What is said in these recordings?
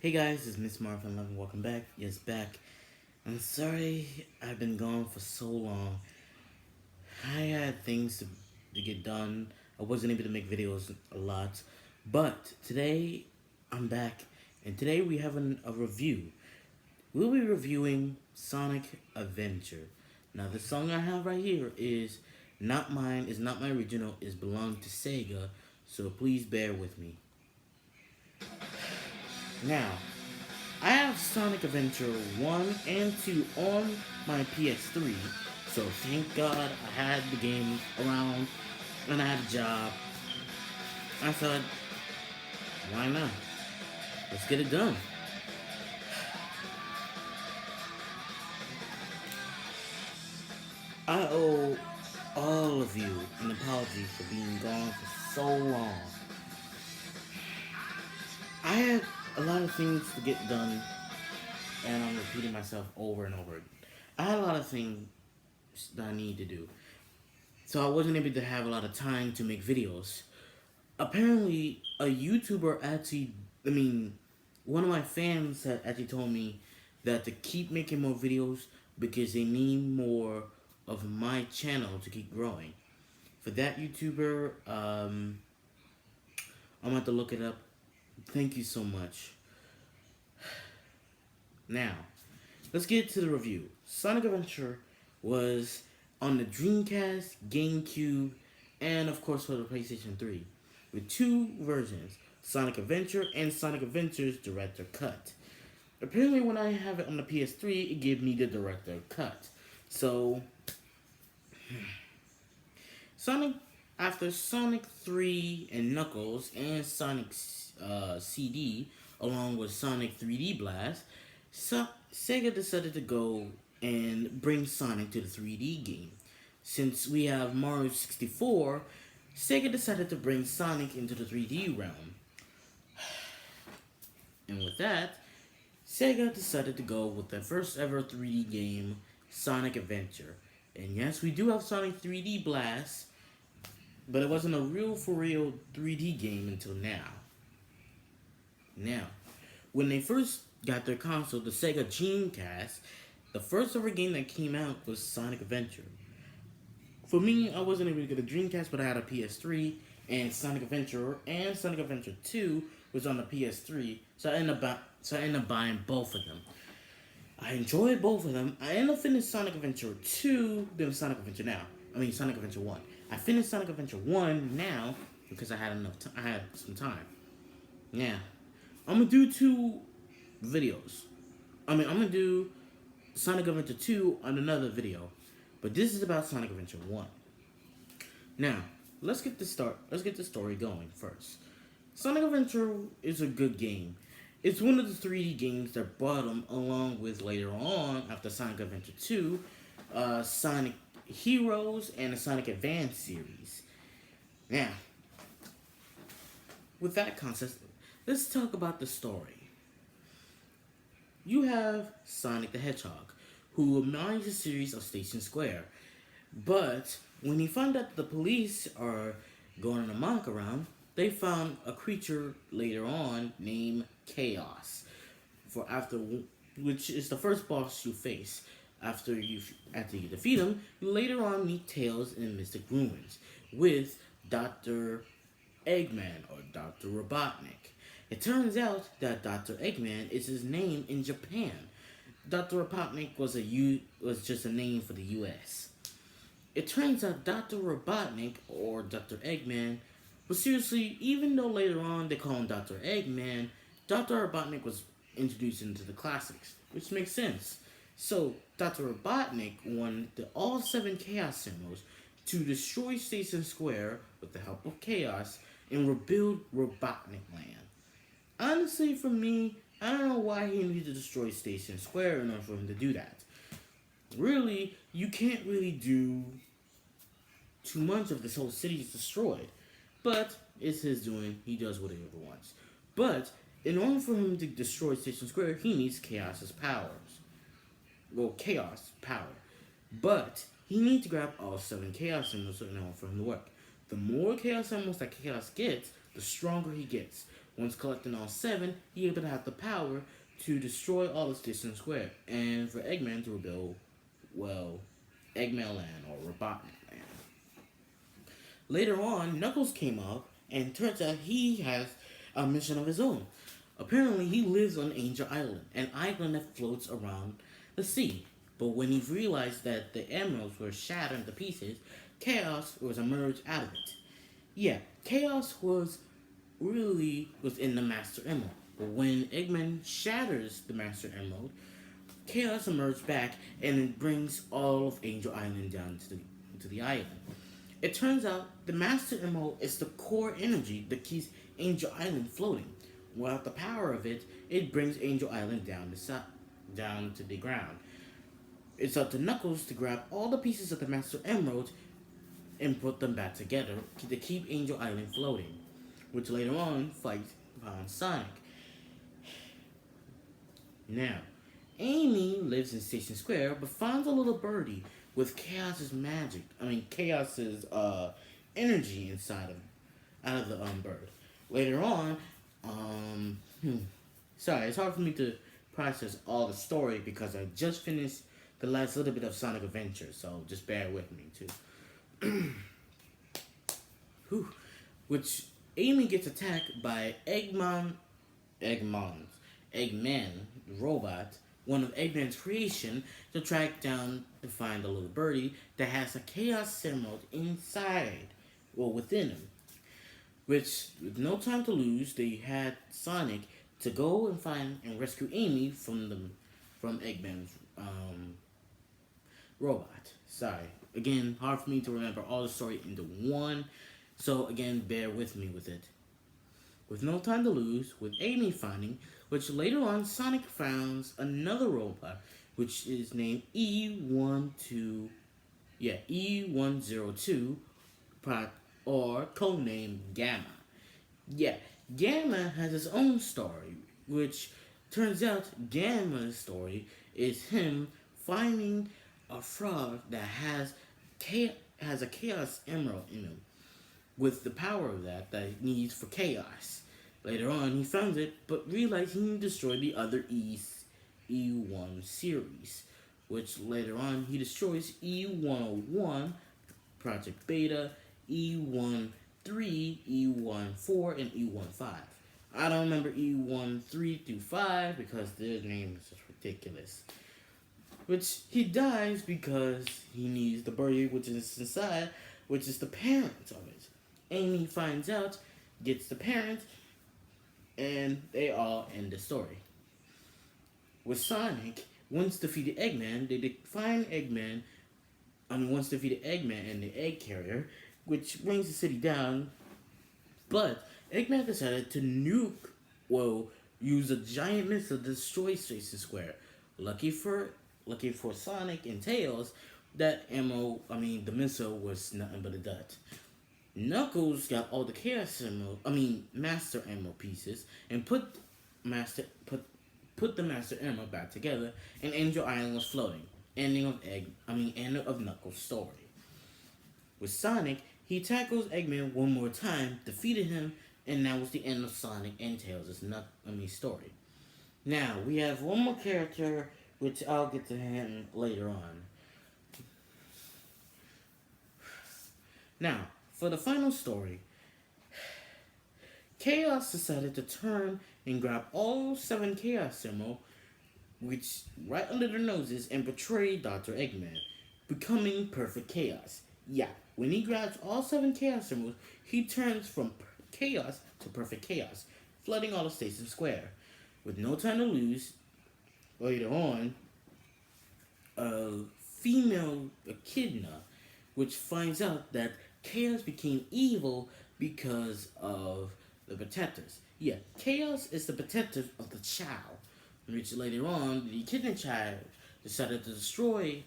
Hey guys, it's Mr.Mario and welcome back. Yes, back. I'm sorry I've been gone for so long. I had things to get done. I wasn't able to make videos a lot. But today, I'm back. And today we have a review. We'll be reviewing Sonic Adventure. Now the song I have right here is not mine, is not my original, is belonged to Sega. So please bear with me. Now, I have Sonic Adventure 1 and 2 on my PS3, so thank God I had the game around and I had a job. I thought, why not? Let's get it done. I owe all of you an apology for being gone for so long. I had a lot of things to get done, and I'm repeating myself over and over. I had a lot of things that I need to do. So I wasn't able to have a lot of time to make videos. Apparently, a YouTuber actually, one of my fans had actually told me that to keep making more videos because they need more of my channel to keep growing. For that YouTuber, I'm going to have to look it up. Thank you so much. Now, let's get to the review. Sonic Adventure was on the Dreamcast, GameCube, and of course for the PlayStation 3, with two versions, Sonic Adventure and Sonic Adventure's Director Cut. Apparently when I have it on the PS3, it gave me the Director Cut. So, Sonic, after Sonic 3 and Knuckles and Sonic CD, along with Sonic 3D Blast, Sega decided to go and bring Sonic to the 3D game. Since we have Mario 64, Sega decided to bring Sonic into the 3D realm. And with that, Sega decided to go with the first ever 3D game, Sonic Adventure. And yes, we do have Sonic 3D Blast, but it wasn't a real for real 3D game until now. Now, when they first got their console, the Sega Dreamcast, the first ever game that came out was Sonic Adventure. For me, I wasn't able to get a Dreamcast, but I had a PS3, and Sonic Adventure and Sonic Adventure 2 was on the PS3, so I ended up buying both of them. I enjoyed both of them. I ended up finishing Sonic Adventure 2, then Sonic Adventure now. Sonic Adventure 1. I finished Sonic Adventure 1 now because I had I had some time. Yeah. I'm gonna do two videos. I'm gonna do Sonic Adventure 2 on another video. But this is about Sonic Adventure 1. Now, let's get the story going first. Sonic Adventure is a good game. It's one of the 3D games that brought them along with later on, after Sonic Adventure 2, Sonic Heroes and the Sonic Advance series. Now, with that concept, let's talk about the story. You have Sonic the Hedgehog, who managed a series of Station Square. But when he found out the police are going amok around, they found a creature later on named Chaos, which is the first boss you face. After you defeat him, you later on meet Tails and Mr. Grumins with Dr. Eggman or Dr. Robotnik. It turns out that Dr. Eggman is his name in Japan. Dr. Robotnik was just a name for the US. It turns out Dr. Robotnik, or Dr. Eggman, was seriously, even though later on they call him Dr. Eggman, Dr. Robotnik was introduced into the classics, which makes sense. So, Dr. Robotnik won all 7 Chaos Emeralds to destroy Station Square with the help of Chaos and rebuild Robotnik Land. Honestly, for me, I don't know why he needed to destroy Station Square in order for him to do that. Really, you can't really do too much if this whole city is destroyed. But it's his doing. He does whatever he wants. But in order for him to destroy Station Square, he needs Chaos's powers. Well, Chaos power. But he needs to grab all 7 Chaos Emeralds in order for him to work. The more Chaos Emeralds that Chaos gets, the stronger he gets. Once collecting all seven, he able to have the power to destroy all of Station Square, and for Eggman to rebuild, well, Eggman Land or Robotnik Land. Later on, Knuckles came up, and turns out he has a mission of his own. Apparently, he lives on Angel Island, an island that floats around the sea. But when he realized that the emeralds were shattered to pieces, chaos was emerged out of it. Yeah, chaos was in the Master Emerald. But when Eggman shatters the Master Emerald, chaos emerged back and it brings all of Angel Island down to the island. It turns out the Master Emerald is the core energy that keeps Angel Island floating. Without the power of it, it brings Angel Island down to the ground. It's up to Knuckles to grab all the pieces of the Master Emerald and put them back together to keep Angel Island floating, which later on fights upon Sonic. Now, Amy lives in Station Square but finds a little birdie with Chaos's energy inside of out of the bird. Later on, um, hmm, sorry, it's hard for me to process all the story because I just finished the last little bit of Sonic Adventure, so just bear with me too. Whew. Which Amy gets attacked by Eggman, Eggman robot, one of Eggman's creation, to track down to find a little birdie that has a Chaos Emerald inside, or within him. Which, with no time to lose, they had Sonic to go and find and rescue Amy from Eggman's robot. Sorry. Again, hard for me to remember all the story into one. So again, bear with me with it. With no time to lose, with Amy finding, which later on Sonic finds another robot, which is named E102, or codename Gamma. Yeah, Gamma has his own story, which turns out Gamma's story is him finding a frog that has a Chaos Emerald in him, with the power of that he needs for chaos. Later on, he found it, but realized he needed to destroy the other E1 series, which later on he destroys E101, Project Beta, E13, E14, and E15. I don't remember E13 through 5 because their names is ridiculous. Which he dies because he needs the birdie which is inside, which is the parent of it. Amy finds out, gets the parent, and they all end the story. With Sonic, once defeated Eggman, once defeated Eggman and the Egg Carrier, which brings the city down, but Eggman decided to use a giant missile to destroy Station Square. Lucky for Sonic and Tails, the missile was nothing but a dud. Knuckles got all the Master Emerald pieces and put the Master Emerald back together, and Angel Island was floating. End of Knuckles' story. With Sonic, he tackles Eggman one more time, defeated him, and that was the end of Sonic and Tails' story. Now we have one more character, which I'll get to him later on. Now, for the final story, Chaos decided to turn and grab all 7 Chaos Emeralds, which right under their noses, and betray Dr. Eggman, becoming Perfect Chaos. Yeah, when he grabs all 7 Chaos Emeralds, he turns from Chaos to Perfect Chaos, flooding all of Station Square. With no time to lose, later on, a female echidna, which finds out that Chaos became evil because of the protectors. Yeah, Chaos is the protector of the child, which later on, the echidna child decided to destroy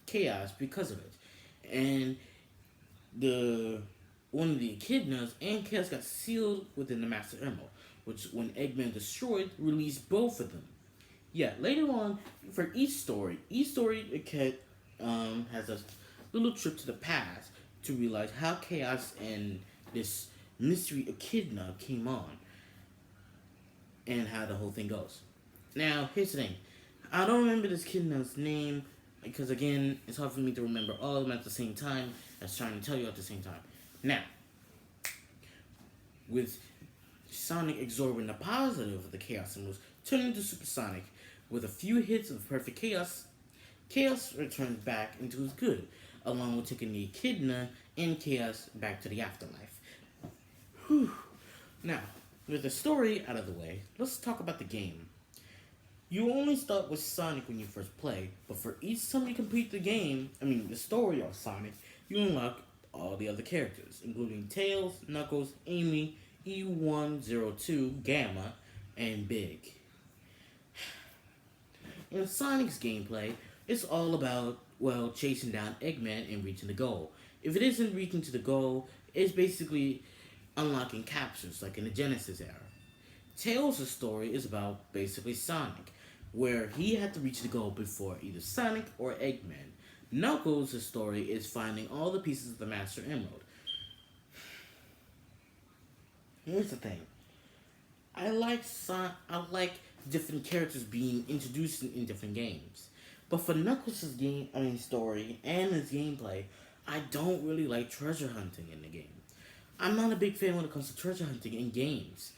Chaos because of it. And one of the echidnas and Chaos got sealed within the Master Emerald, which when Eggman destroyed, released both of them. Yeah, later on, for each story has a little trip to the past to realize how Chaos and this Mystery Echidna came on and how the whole thing goes. Now, here's the thing. I don't remember this echidna's name because, again, it's hard for me to remember all of them at the same time as trying to tell you at the same time. Now, with Sonic absorbing the positive of the Chaos symbols, turning into Supersonic with a few hits of perfect chaos, Chaos returns back into his good, along with taking the Echidna and Chaos back to the afterlife. Whew. Now, with the story out of the way, let's talk about the game. You only start with Sonic when you first play, but for each time you complete the story of Sonic, you unlock all the other characters, including Tails, Knuckles, Amy, E102, Gamma, and Big. In Sonic's gameplay, it's all about, well, chasing down Eggman and reaching the goal. If it isn't reaching to the goal, it's basically unlocking capsules like in the Genesis era. Tails' story is about basically Sonic, where he had to reach the goal before either Sonic or Eggman. Knuckles' story is finding all the pieces of the Master Emerald. Here's the thing. I like different characters being introduced in different games. But for Knuckles' story and his gameplay, I don't really like treasure hunting in the game. I'm not a big fan when it comes to treasure hunting in games.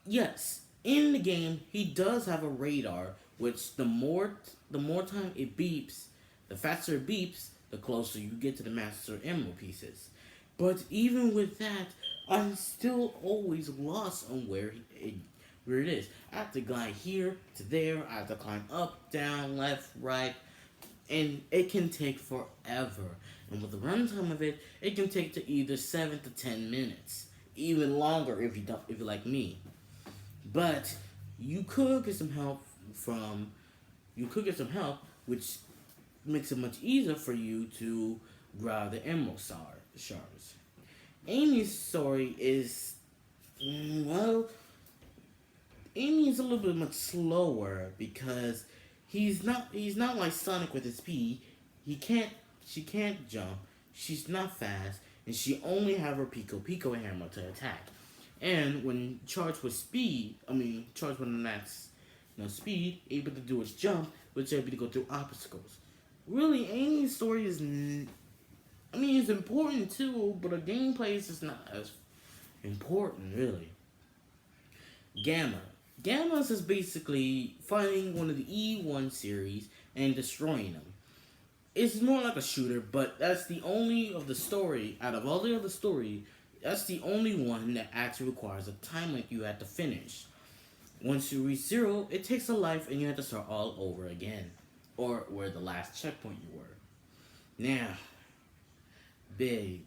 Yes, in the game he does have a radar, which the more time it beeps, the faster it beeps, the closer you get to the Master Emerald pieces. But even with that, I'm still always lost on where it is. I have to glide here to there. I have to climb up, down, left, right, and it can take forever. And with the runtime of it, it can take to either 7 to 10 minutes, even longer if you like me. But you could get some help from you could get some help, which makes it much easier for you to grab the shards. Amy's story is well, Amy is a little bit much slower because he's not like Sonic with his speed. She can't jump. She's not fast, and she only have her Pico hammer to attack. And when charged with the max speed, able to do its jump, which able to go through obstacles. Really, Amy's story it's important too, but the gameplay is just not as important, really. Gamma. Gamma's is basically finding one of the E1 series and destroying them. It's more like a shooter, but that's the only of the story, out of all the other story, that's the only one that actually requires a time limit you have to finish. Once you reach zero, it takes a life and you have to start all over again. Or where the last checkpoint you were. Now, big.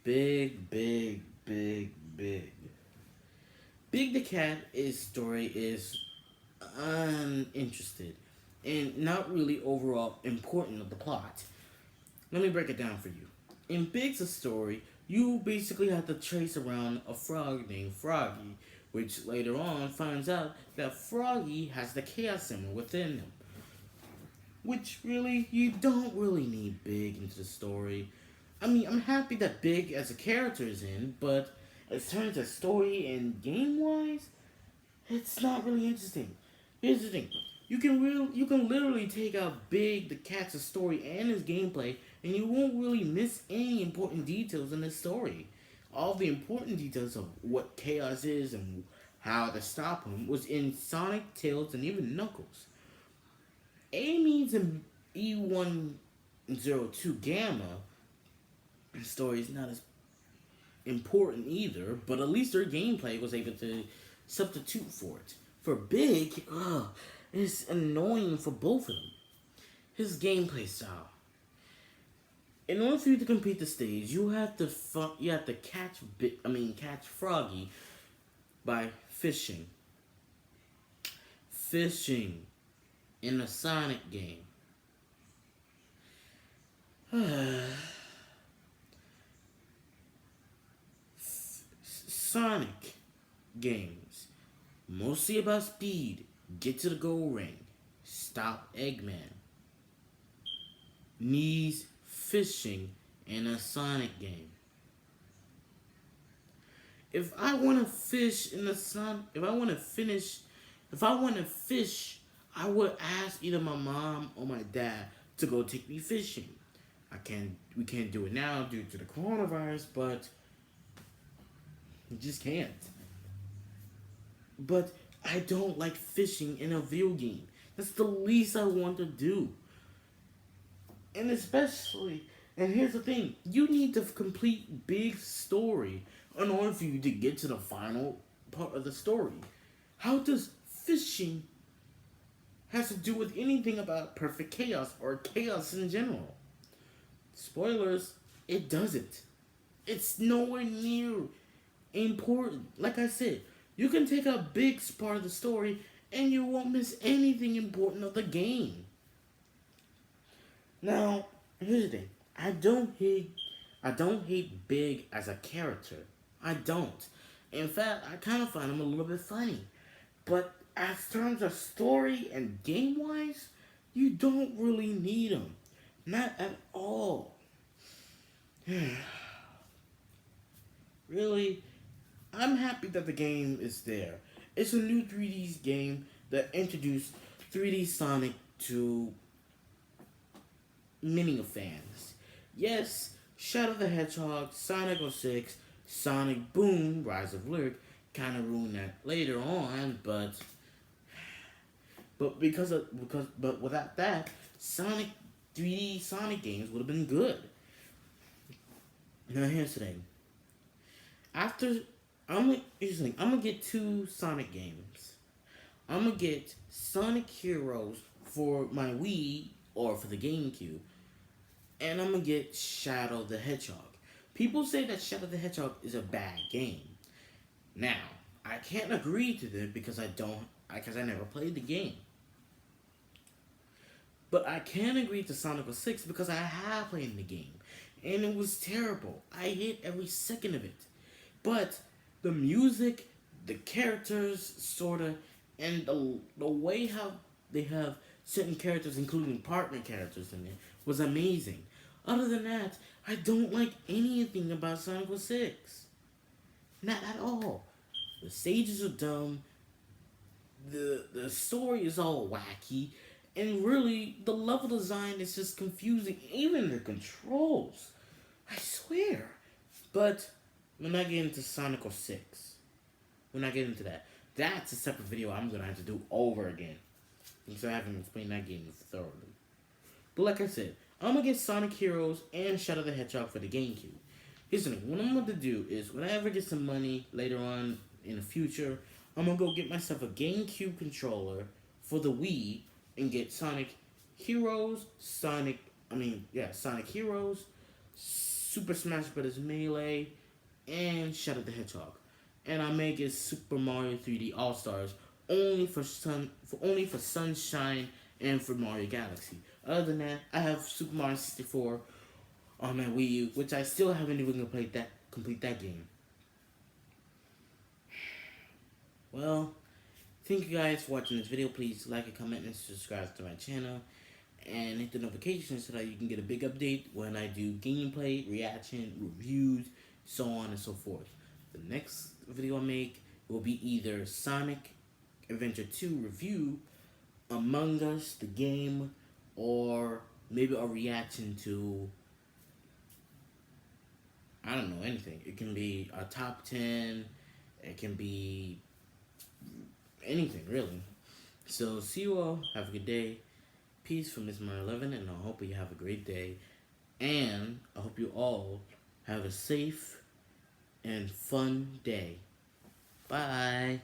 Big, big, big, big. Big the Cat is story is uninterested and not really overall important of the plot. Let me break it down for you. In Big's story, you basically have to trace around a frog named Froggy, which later on finds out that Froggy has the Chaos Symbol within him. Which really, you don't really need Big into the story. I'm happy that Big as a character is in, but as terms of story and game wise, it's not really interesting. Here's the thing: you can literally take out Big the Cat's story and his gameplay, and you won't really miss any important details in the story. All the important details of what Chaos is and how to stop him was in Sonic, Tails, and even Knuckles. Amy's and E102 Gamma story is not as important either, but at least their gameplay was able to substitute for it. For Big, it's annoying for both of them. His gameplay style. In order for you to complete the stage, you have to catch Froggy by fishing. Fishing in a Sonic game. Sonic games. Mostly about speed. Get to the goal ring. Stop Eggman. Needs fishing in a Sonic game. If I want to fish in the sun, if I want to fish, I would ask either my mom or my dad to go take me fishing. We can't do it now due to the coronavirus, but we just can't. But I don't like fishing in a video game. That's the least I want to do. And especially, and here's the thing, you need to complete big story in order for you to get to the final part of the story. How does fishing has to do with anything about perfect chaos or chaos in general? Spoilers, it doesn't. It's nowhere near important. Like I said, you can take a big part of the story and you won't miss anything important of the game. Now, here's the thing. I don't hate Big as a character. I don't. In fact, I kind of find him a little bit funny. But as terms of story and game wise, you don't really need him. Not at all. Really, I'm happy that the game is there. It's a new 3D game that introduced 3D Sonic to many of fans. Yes, Shadow the Hedgehog, Sonic 06, Sonic Boom, Rise of Lyric kind of ruined that later on, but without that, Sonic 3D Sonic games would have been good. Now here's the thing. After I'm gonna get two Sonic games. I'm gonna get Sonic Heroes for my Wii or for the GameCube, and I'm gonna get Shadow the Hedgehog. People say that Shadow the Hedgehog is a bad game. Now, I can't agree to this because I never played the game. But I can agree to Sonic 06 because I have played the game. And it was terrible. I hate every second of it. But the music, the characters, sorta, and the way how they have certain characters, including partner characters in it, was amazing. Other than that, I don't like anything about Sonic 06. Not at all. The stages are dumb. The story is all wacky, and really the level design is just confusing. Even the controls, I swear. But we're not getting into Sonic 06. We're not getting into that. That's a separate video I'm gonna have to do over again because I haven't explained that game thoroughly. But like I said, I'm gonna get Sonic Heroes and Shadow the Hedgehog for the GameCube. Here's the thing, what I'm gonna do is when I ever get some money later on in the future, I'm gonna go get myself a GameCube controller for the Wii and get Sonic Heroes, Super Smash Bros. Melee, and Shadow the Hedgehog. And I may get Super Mario 3D All Stars only for Sunshine and for Mario Galaxy. Other than that, I have Super Mario 64 on my Wii U, which I still haven't even complete that game. Well, thank you guys for watching this video. Please like, comment, and subscribe to my channel. And hit the notifications so that you can get a big update when I do gameplay, reaction, reviews, so on and so forth. The next video I make will be either Sonic Adventure 2 review, Among Us, the game, or maybe a reaction to, I don't know, anything. It can be a top 10, it can be anything, really. So, see you all. Have a good day. Peace from Mr.Mario 11, and I hope you have a great day. And I hope you all have a safe and fun day. Bye.